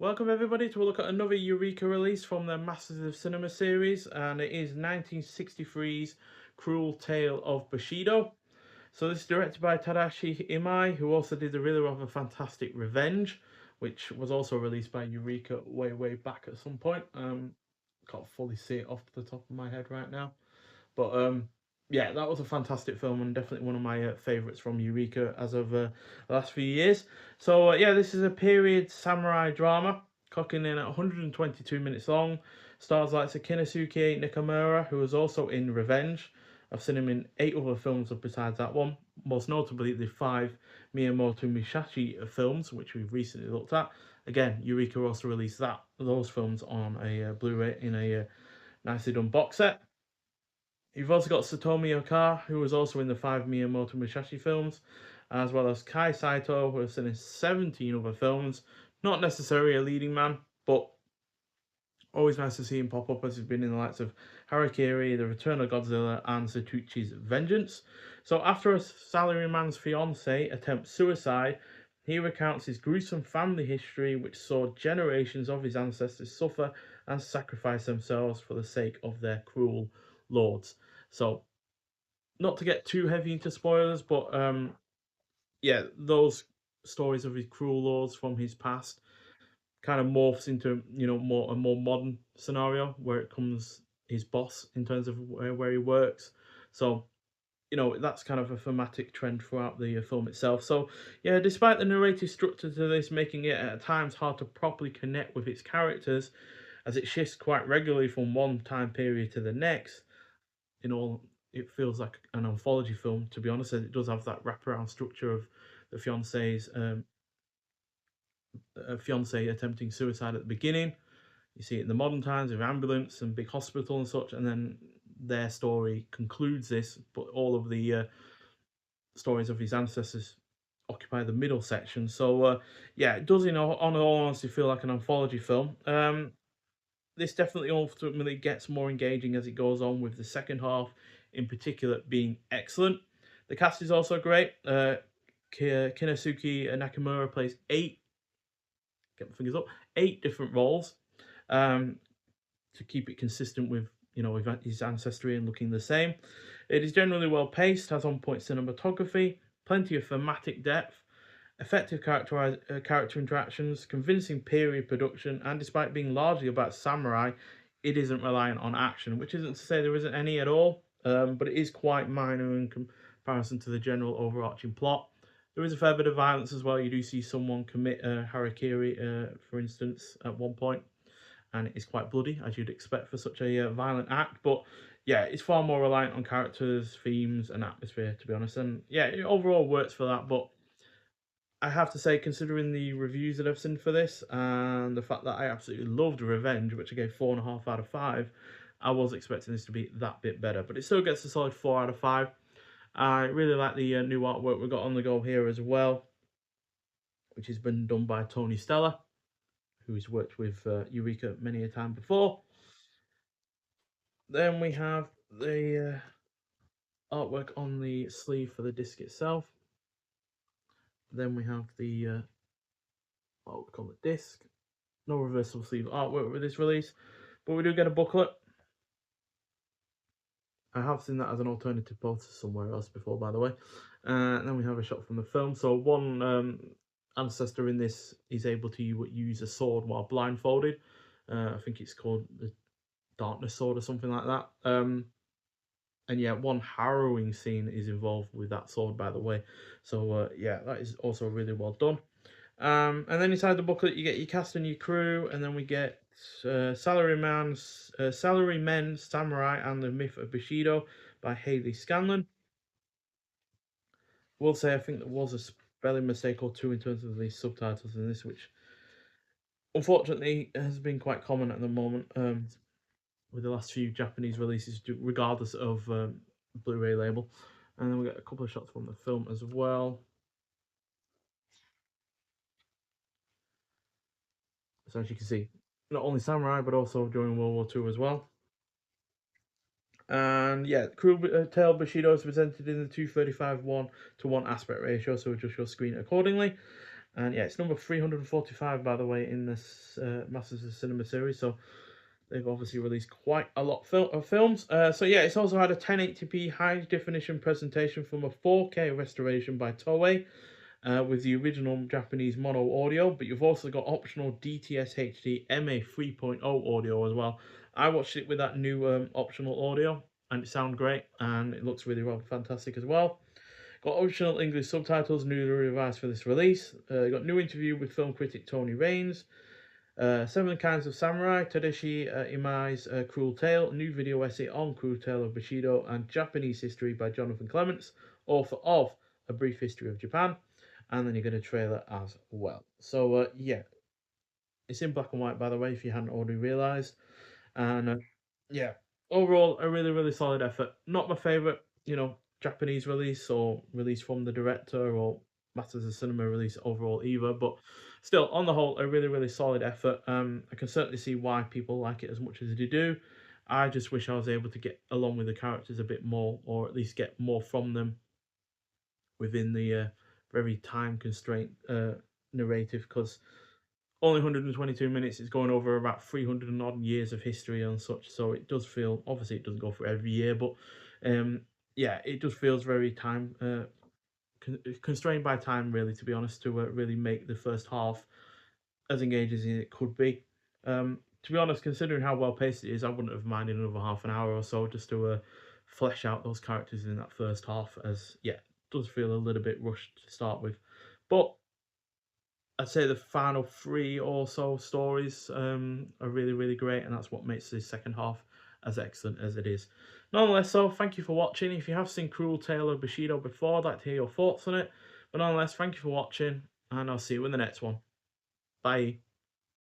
Welcome everybody to a look at another Eureka release from the Masters of Cinema series, and it is 1963's Cruel Tale of Bushido. So this is directed by Tadashi Imai, who also did the really rather fantastic Revenge, which was also released by Eureka way back at some point. Can't fully see it off the top of my head right now, but yeah, that was a fantastic film and definitely one of my favourites from Eureka as of the last few years. So yeah, this is a period samurai drama, clocking in at 122 minutes long. Stars like Sakinosuke Nakamura, who was also in Revenge. I've seen him in 8 other films besides that one, most notably the 5 Miyamoto Musashi films, which we've recently looked at. Again, Eureka also released those films on a Blu-ray in a nicely done box set. You've also got Satomi Oka, who was also in the 5 Miyamoto Musashi films, as well as Kai Saito, who has been in 17 other films. Not necessarily a leading man, but always nice to see him pop up, as he's been in the likes of Harakiri, The Return of Godzilla, and Satuchi's Vengeance. So after a salaryman's fiance attempts suicide, he recounts his gruesome family history, which saw generations of his ancestors suffer and sacrifice themselves for the sake of their cruel lords. So, not to get too heavy into spoilers, but yeah, those stories of his cruel lords from his past kind of morphs into more a more modern scenario where it comes his boss in terms of where he works. So that's kind of a thematic trend throughout the film itself. So yeah, despite the narrative structure to this making it at times hard to properly connect with its characters, as it shifts quite regularly from one time period to the next, it feels like an anthology film, to be honest. It does have that wraparound structure of the fiance attempting suicide at the beginning. You see it in the modern times with ambulance and big hospital and such, and then their story concludes this, but all of the stories of his ancestors occupy the middle section. So yeah, it does, on all honesty, feel like an anthology film. This definitely ultimately gets more engaging as it goes on, with the second half in particular being excellent. The cast is also great. Kinosuke Nakamura plays get my fingers up, 8 different roles, um, to keep it consistent with his ancestry and looking the same. It is generally well paced, has on point cinematography, plenty of thematic depth, effective character interactions, convincing period production, and despite being largely about samurai, it isn't reliant on action, which isn't to say there isn't any at all, but it is quite minor in comparison to the general overarching plot. There is a fair bit of violence as well. You do see someone commit a harakiri, for instance, at one point, and it is quite bloody, as you'd expect for such a violent act. But yeah, it's far more reliant on characters, themes, and atmosphere, to be honest. And yeah, it overall works for that. But I have to say, considering the reviews that I've seen for this and the fact that I absolutely loved Revenge, which I gave 4.5 out of 5, I was expecting this to be that bit better. But it still gets a solid 4 out of 5. I really like the new artwork we got on the go here as well, which has been done by Tony Stella, who's worked with Eureka many a time before. Then we have the artwork on the sleeve for the disc itself. Then we have the what we call the disc. No reversible sleeve artwork with this release, but we do get a booklet. I have seen that as an alternative poster somewhere else before, by the way. And then we have a shot from the film. So one ancestor in this is able to use a sword while blindfolded. I think it's called the Darkness Sword or something like that. And yeah, one harrowing scene is involved with that sword, by the way. So yeah, that is also really well done. And then inside the booklet, you get your cast and your crew, and then we get Salarymen, Samurai, and the Myth of Bushido by Haley Scanlon. Will say I think there was a spelling mistake or two in terms of the subtitles in this, which unfortunately has been quite common at the moment with the last few Japanese releases, regardless of Blu-ray label. And then we get a couple of shots from the film as well. So as you can see, not only samurai, but also during World War II as well. And yeah, Cruel Tale Bushido is presented in the 2:35:1 aspect ratio, so adjust your screen accordingly. And yeah, it's number 345, by the way, in this Masters of Cinema series. So they've obviously released quite a lot of films. So yeah, it's also had a 1080p high definition presentation from a 4K restoration by Toei with the original Japanese mono audio. But you've also got optional DTS HD MA 3.0 audio as well. I watched it with that new optional audio, and it sounds great, and it looks really well, fantastic as well. Got optional English subtitles, newly revised for this release. Got new interview with film critic Tony Raines. Seven Kinds of Samurai, Tadashi Imai's Cruel Tale, new video essay on Cruel Tale of Bushido, and Japanese History by Jonathan Clements, author of A Brief History of Japan. And then you get a trailer as well. So, yeah, it's in black and white, by the way, if you hadn't already realised. And yeah, overall, a really, really solid effort. Not my favourite, Japanese release or release from the director or Masters of Cinema release overall either, but still, on the whole, a really, really solid effort. I can certainly see why people like it as much as they do. I just wish I was able to get along with the characters a bit more, or at least get more from them within the very time constraint narrative, because only 122 minutes is going over about 300 and odd years of history and such, so it does feel, obviously it doesn't go for every year, but yeah, it just feels very time constrained by time, really, to be honest, to really make the first half as engaging as it could be. To be honest, considering how well paced it is, I wouldn't have minded another half an hour or so just to flesh out those characters in that first half, as yeah, it does feel a little bit rushed to start with. But I'd say the final three or so stories are really, really great, and that's what makes the second half as excellent as it is. Nonetheless, so thank you for watching. If you have seen Cruel Tale of Bushido before, I'd like to hear your thoughts on it. But nonetheless, thank you for watching, and I'll see you in the next one. Bye.